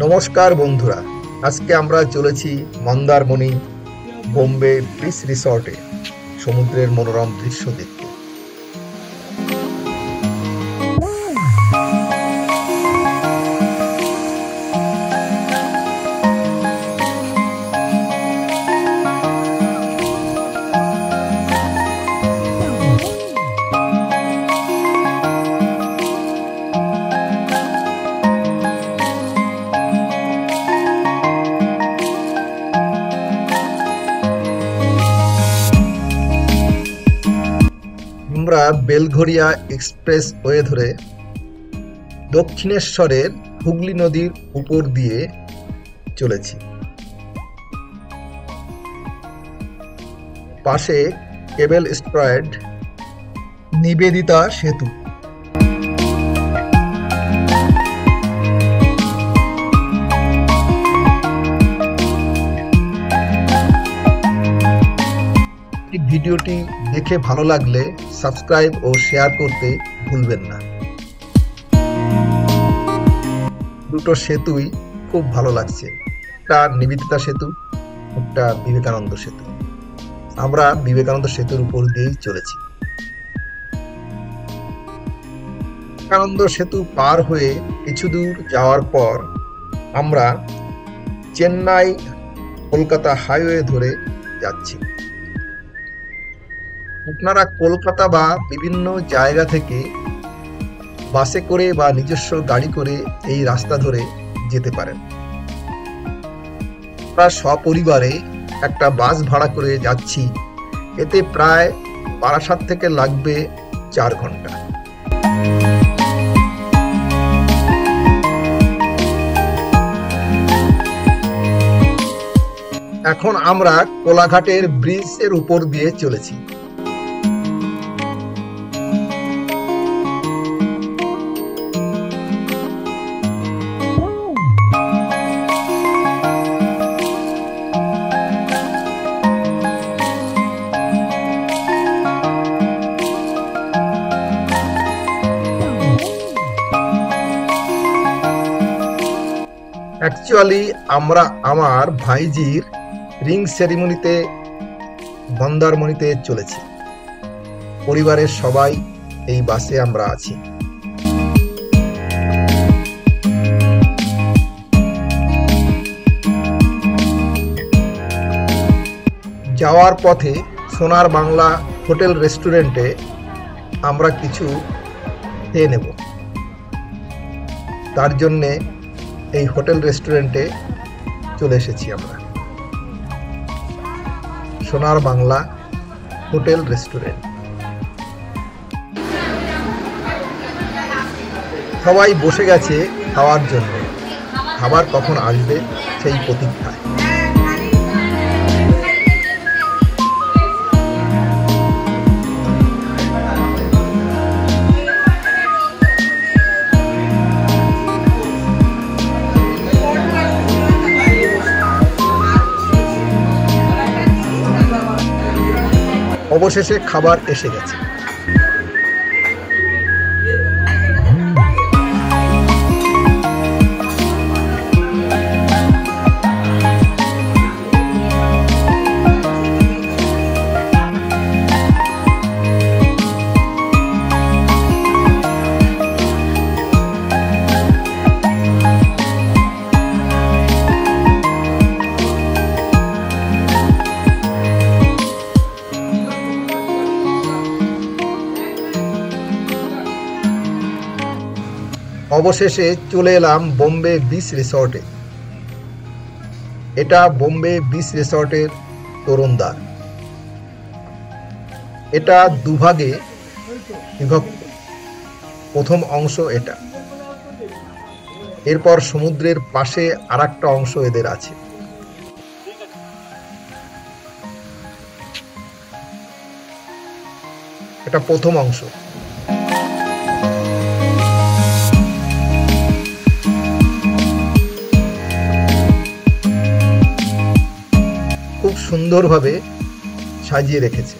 নমস্কার বন্ধুরা, আজকে আমরা চলেছি মন্দারমণি বোম্বে বিচ রিসর্টে সমুদ্রের মনোরম দৃশ্য দেখতে। আমরা বেলঘরিয়া এক্সপ্রেসওয়ে ধরে দক্ষিণেশ্বরের হুগলি নদীর উপর দিয়ে চলেছি। পাশে কেবল স্ট্রয়েড নিবেদিতা সেতু। ভিডিওটি দেখে ভালো লাগলে সাবস্ক্রাইব ও শেয়ার করতে ভুলবেন না। দুটো সেতুই খুব ভালো লাগছে, একটা নিবেদিতা সেতু, একটা বিবেকানন্দ সেতু। আমরা বিবেকানন্দ সেতুর উপর দিয়েই চলেছি। বিবেকানন্দ সেতু পার হয়ে কিছু দূর যাওয়ার পর আমরা চেন্নাই কলকাতা হাইওয়ে ধরে যাচ্ছি। আপনারা কলকাতা বা বিভিন্ন জায়গা থেকে বাসে করে বা নিজস্ব গাড়ি করে এই রাস্তা ধরে যেতে পারেন। আমরা সপরিবারে একটা বাস ভাড়া করে যাচ্ছি, এতে প্রায় বারাসাত থেকে লাগবে 4 ঘন্টা। এখন আমরা কোলাঘাটের ব্রিজের উপর দিয়ে চলেছি। অ্যাকচুয়ালি আমরা আমার ভাইজির রিং সেরিমনিতে মন্দারমণিতে চলেছি। পরিবারের সবাই এই বাসে আমরা আছি। যাওয়ার পথে সোনার বাংলা হোটেল রেস্টুরেন্টে আমরা কিছু খেয়ে নেব, তার জন্যে এই হোটেল রেস্টুরেন্টে চলে এসেছি আমরা। সোনার বাংলা হোটেল রেস্টুরেন্ট। সবাই বসে গেছে খাওয়ার জন্য, খাবার কখন আসবে সেই প্রতীক্ষায়। অবশেষে খাবার এসে গেছে। অবশেষে চলে এলাম বোম্বে বিচ রিসর্টে। এটা বোম্বে বিচ রিসর্টের তরুণদ্বার। এটা দুভাগে বিভক্ত। প্রথম অংশ এটা, এরপর সমুদ্রের পাশে আরেকটা অংশ এদের আছে। এটা প্রথম অংশ। খুব সুন্দরভাবে সাজিয়ে রেখেছে।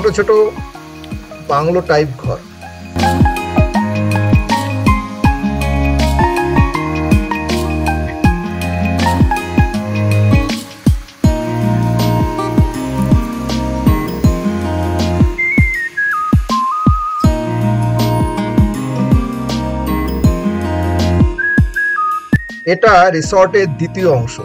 ছোট ছোট বাংলো টাইপ ঘর। এটা রিসর্টের দ্বিতীয় অংশ।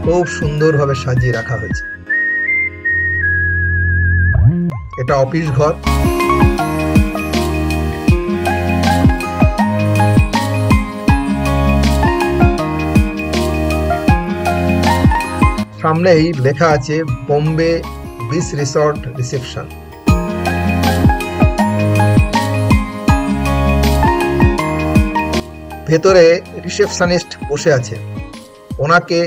খুব সুন্দরভাবে সাজিয়ে রাখা হয়েছে। এটা অফিস ঘর। সামনেই লেখা আছে বোম্বে বিচ রিসর্ট রিসেপশন। ভেতরে রিসেপশনিস্ট বসে আছে, ওনাকে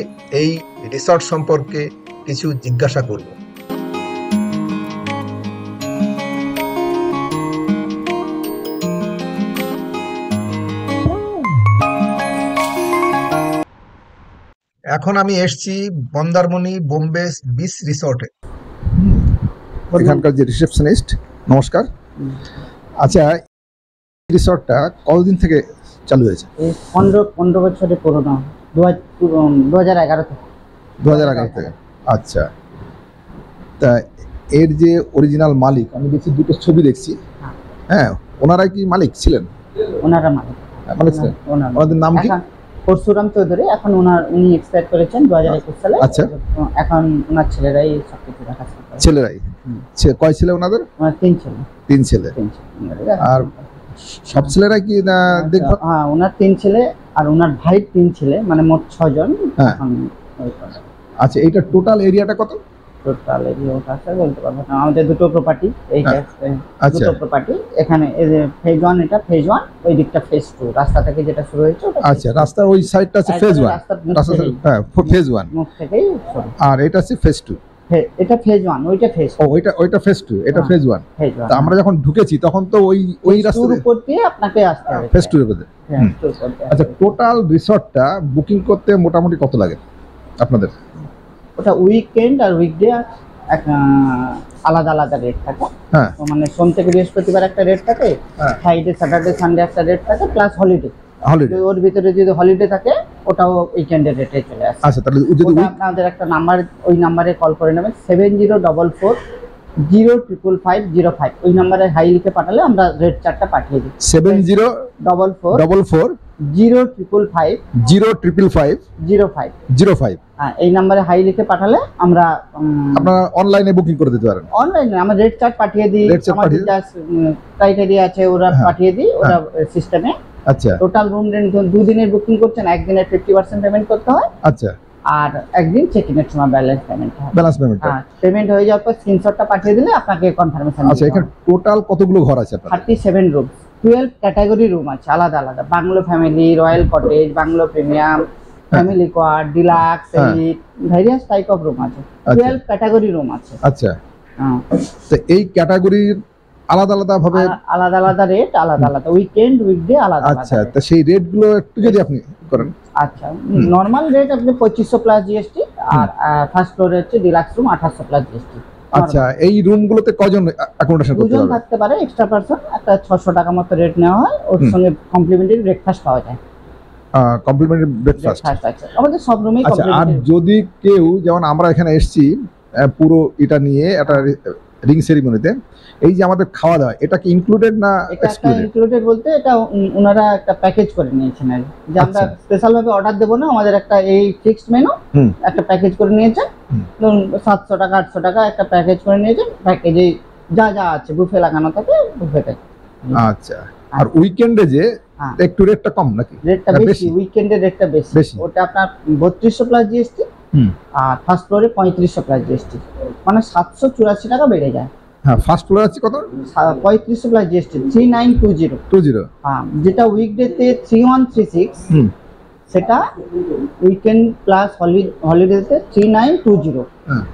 এই রিসর্ট সম্পর্কে কিছু জিজ্ঞাসা করব। এখন আমি এসেছি মন্দারমণি বোম্বে বিচ রিসর্টে। এখানকার যে রিসেপশনিস্ট, নমস্কার। আচ্ছা, রিসর্টটা কতদিন থেকে চালু হয়েছে? 15 বছরের পুরনো, 2011 থেকে। 2011 থেকে। আচ্ছা, তা এর যে অরিজিনাল মালিক, আমি দেখছি দুটো ছবি দেখছি, হ্যাঁ, ওনারাই কি মালিক ছিলেন? ওনারা মালিক ছিলেন। ওনাদের নাম কি? পরশুরাম চৌধুরী। এখন উনি এক্সপায়ার করেছেন 2021 সালে। আচ্ছা, এখন ওনার ছেলেরাই সবকিছু দেখাশোনা করে। ছেলেরাই? কয় ছেলে ওনাদের? তিন ছেলে। তিন ছেলে। আর সব ছেলেরাই কি দেখবে? হ্যাঁ, ওনার 3 ছেলে আর ওনার ভাই 3 ছেলে, মানে মোট 6 জন। আচ্ছা, এইটা টোটাল এরিয়াটা কত? টোটাল এরিয়া ওটা আছে বলতে পারবো না। আমাদের দুটো প্রপার্টি, এইটা দুটো প্রপার্টি। এখানে এই যে ফেজ 1, এটা ফেজ 1, ওই দিকটা ফেজ 2, রাস্তা থেকে যেটা শুরু হয়েছে ওটা। আচ্ছা, রাস্তার ওই সাইডটা আছে ফেজ 1, রাস্তা, হ্যাঁ, ফেজ 1 মুখ থেকেই শুরু। আর এটা আছে ফেজ 2। এটা ফেজ 1, ওইটা ফেজ। ওইটা ফেজ 2, এটা ফেজ 1। তা আমরা যখন ঢুকেছি তখন তো ওই রাস্তার উপর দিয়ে আপনাকে আসতে হবে, ফেজ 2 এর মধ্যে। আচ্ছা, টোটাল রিসর্টটা বুকিং করতে মোটামুটি কত লাগে আপনাদের? ওটা উইকেন্ড আর উইকডে আলাদা আলাদা রেট থাকে। হ্যাঁ, মানে সোম থেকে বৃহস্পতিবার একটা রেট থাকে, ফ্রাইডে স্যাটারডে সানডে একটা রেট থাকে, প্লাস হলিডে। ওর ভিতরে যদি হলিডে থাকে ওটাও উইকেন্ডের রেটে চলে আসে। আচ্ছা, তাহলে যদি আপনাদের একটা নাম্বার, ওই নাম্বারে কল করে নেবেন, 7044055505। ওই নাম্বারে হাই লিখে পাঠালে আমরা রেট চার্টটা পাঠিয়ে দিই। 704405550505। হ্যাঁ, এই নাম্বারে হাই লিখে পাঠালে আমরা আপনারা অনলাইনে বুকিং করে দিতে পারেন। অনলাইনে আমরা রেট চার্ট পাঠিয়ে দিই, আমাদের যা ক্রাইটেরিয়া আছে ওরা পাঠিয়ে দিই, ওরা সিস্টেমে। আচ্ছা, টোটাল রুম রেন্ট 2 দিনের বুকিং করছেন, একদিনের 50% পেমেন্ট করতে হয়। আচ্ছা, আর একদিন চেক ইনের সময় ব্যালেন্স পেমেন্ট হয়। ব্যালেন্স পেমেন্ট, হ্যাঁ, পেমেন্ট হয়ে যাওয়ার পর স্ক্রিনশটটা পাঠিয়ে দিলে আপনাকে কনফার্মেশন। আচ্ছা, এখানে টোটাল কতগুলো ঘর আছে আপনাদের? 37 রুম, 12 ক্যাটাগরি রুম আছে আলাদা আলাদা। Bungalow family, royal cottage, bungalow premium, family quad, deluxe, elite, various type of room আছে। 12 ক্যাটাগরি রুম আছে। আচ্ছা, হ্যাঁ, তো এই ক্যাটাগরির আলাদা আলাদা ভাবে আলাদা আলাদা রেট, আলাদা আলাদা উইকেন্ড উইকডে আলাদা আলাদা। আচ্ছা, তো সেই রেট গুলো একটু যদি আপনি করেন। আচ্ছা, নরমাল রেট আপনি 2500 প্লাস জিএসটি, আর ফার্স্ট ফ্লোরে হচ্ছে ডিলাক্স রুম 2800 প্লাস জিএসটি। আচ্ছা, এই রুমগুলোতে কজন অ্যাকোমোডেশন করতে পারবে? 2 জন থাকতে পারে, এক্সট্রা পারসন একটা 600 টাকা মতো রেট নেওয়া হয়। ওর সঙ্গে কমপ্লিমেন্টারি ব্রেকফাস্ট পাওয়া যায়। কমপ্লিমেন্টারি ব্রেকফাস্ট আছে আমাদের সব রুমেই। আচ্ছা, আর যদি কেউ, যেমন আমরা এখানে এসেছি পুরো এটা নিয়ে একটা রিং সেরিমনিতে, এই যে আমাদের খাওয়া দাওয়া, এটা কি ইনক্লুডেড না এক্সক্লুডেড? ইনক্লুডেড বলতে এটা ওনারা একটা প্যাকেজ করে নিয়েছেন, আর যে আমরা স্পেশাল ভাবে অর্ডার দেব না, আমাদের একটা এই ফিক্সড মেনু একটা প্যাকেজ করে নিয়েছেন। ধরুন 700 টাকা 800 টাকা একটা প্যাকেজ করে নিয়েছেন, প্যাকেজে যা যা আছে বুফে লাগানো থাকে বুফেতে। আচ্ছা, আর উইকেন্ডে যে একটু রেটটা কম নাকি? রেটটা বেশি, উইকেন্ডের রেটটা বেশি। ওটা আপনার 3200 প্লাস জিএসটি, আর ফার্স্ট ফ্লোরে 3500 প্লাস জিএসটি, মানে 784 টাকা বেড়ে যায়। হ্যাঁ, ফার্স্ট ফ্লোর আছে কত? 3500 প্লাস জিএসটি 3920। হ্যাঁ, যেটা উইকডেতে 3136, সেটা উইকেন্ড প্লাস হলিডেতে 3920। হ্যাঁ,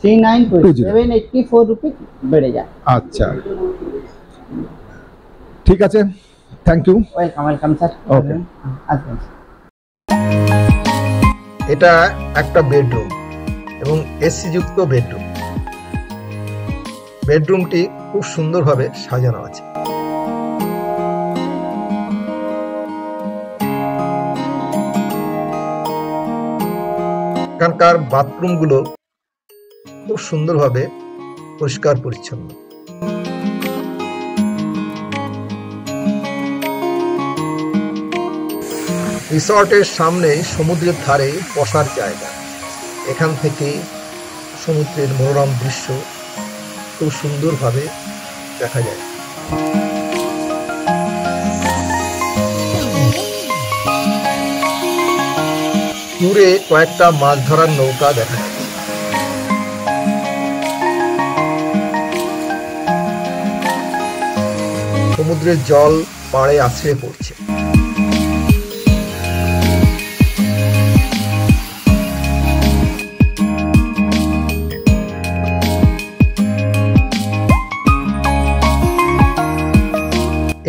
3920, 784 রুপি বেড়ে যায়। আচ্ছা, ঠিক আছে, thank you. Welcome sir. Okay. আসবেন। এটা একটা বেডরুম এবং এসি যুক্ত বেডরুম। বেডরুমটি খুব সুন্দরভাবে সাজানো আছে। এখানকার বাথরুমগুলো খুব সুন্দরভাবে পরিষ্কার পরিচ্ছন্ন। রিসর্টের সামনেই সমুদ্রের ধারে বসার জায়গা। এখান থেকে সমুদ্রের মনোরম দৃশ্য খুব সুন্দরভাবে দেখা যায়। দূরে কয়েকটা মাছ ধরার নৌকা দেখা যাচ্ছে। সমুদ্রের জল পাড়ে আছড়ে পড়ছে।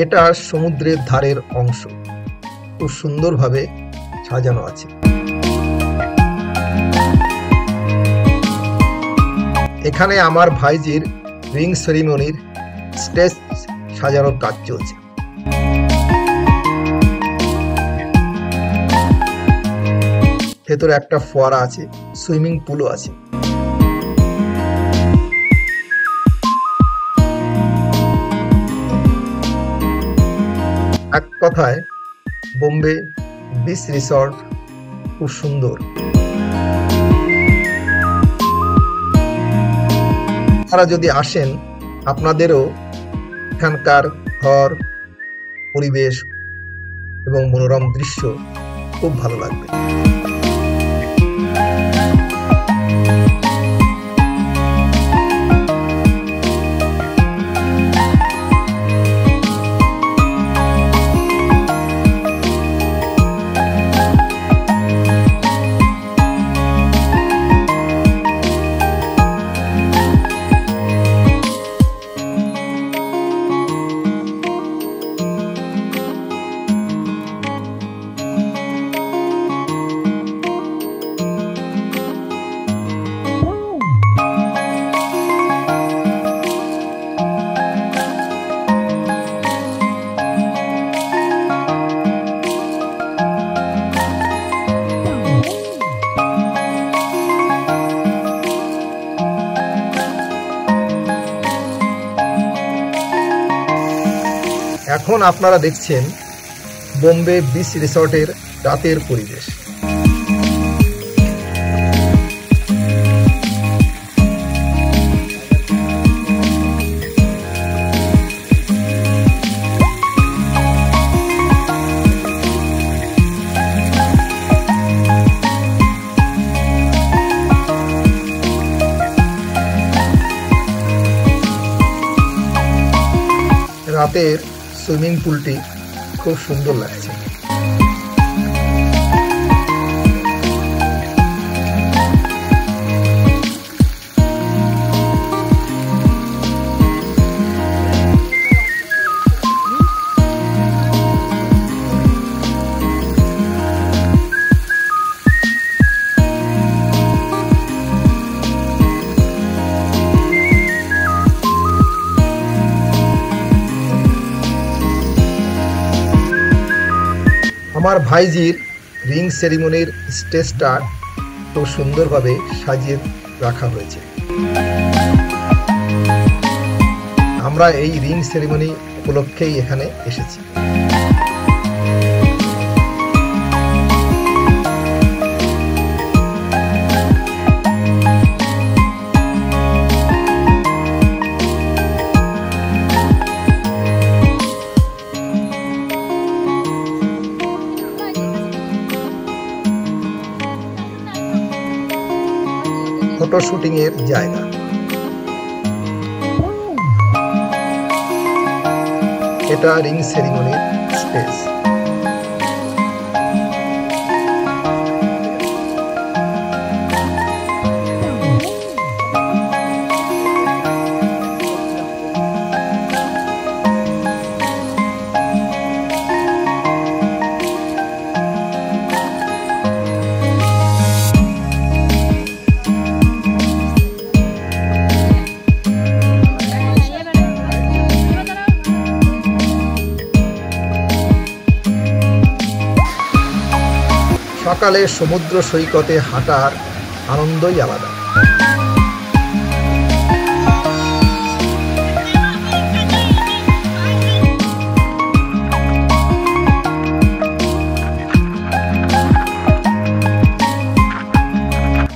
এটা সমুদ্রের ধারের অংশ, খুব সুন্দরভাবে সাজানো আছে। এখানে আমার ভাইজির রিং সেরিমনির স্টেজ সাজানোর কাজ চলছে। ভেতরে একটা ফোয়ারা আছে, সুইমিং পুলও আছে। এক কথায় বোম্বে বিচ রিসর্ট খুব সুন্দর। আপনারা যদি আসেন, আপনাদেরও এখানকার ঘর, পরিবেশ এবং মনোরম দৃশ্য খুব ভালো লাগবে। এখন আপনারা দেখছেন বোম্বে বিচ রিসর্টের রাতের পরিবেশ। রাতের সুইমিং পুলটি খুব সুন্দর লাগছে। আমার ভাইজির রিং সেরিমনির স্টেজটা খুব সুন্দরভাবে সাজিয়ে রাখা হয়েছে। আমরা এই রিং সেরিমনি উপলক্ষেই এখানে এসেছি। ফটো শুটিং এর জায়গা। এটা রিং সেরিমনির স্টেজ। সকালে সমুদ্র সৈকতে হাঁটার আনন্দই আলাদা।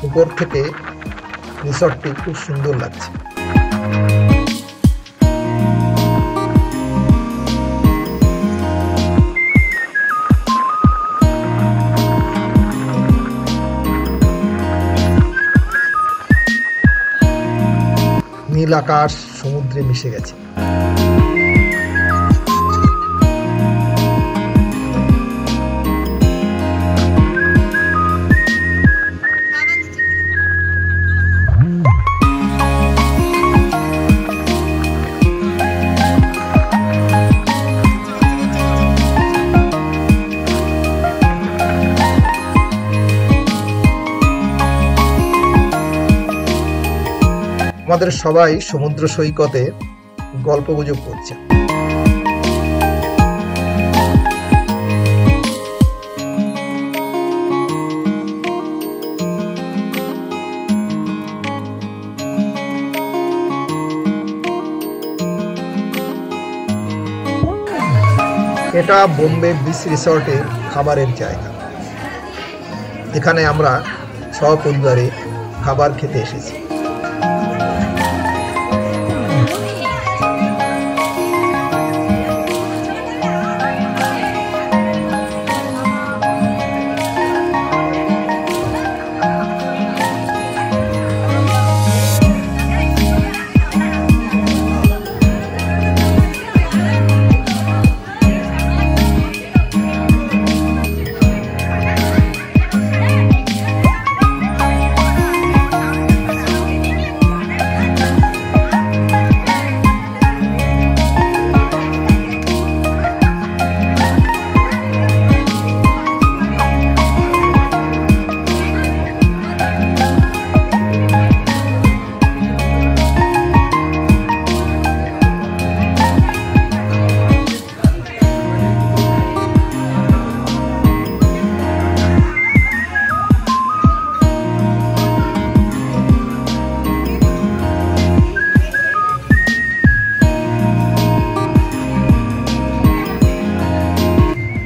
উপর থেকে রিসর্টটি খুব সুন্দর লাগছে। নীল আকাশ সমুদ্রে মিশে গেছে। আমাদের সবাই সমুদ্র সৈকতে গল্পগুজব করছে। এটা বোম্বে বিচ রিসর্টের খাবারের জায়গা। এখানে আমরা সপরিবারে খাবার খেতে এসেছি।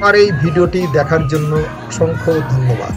আমার এই ভিডিওটি দেখার জন্য অসংখ্য ধন্যবাদ।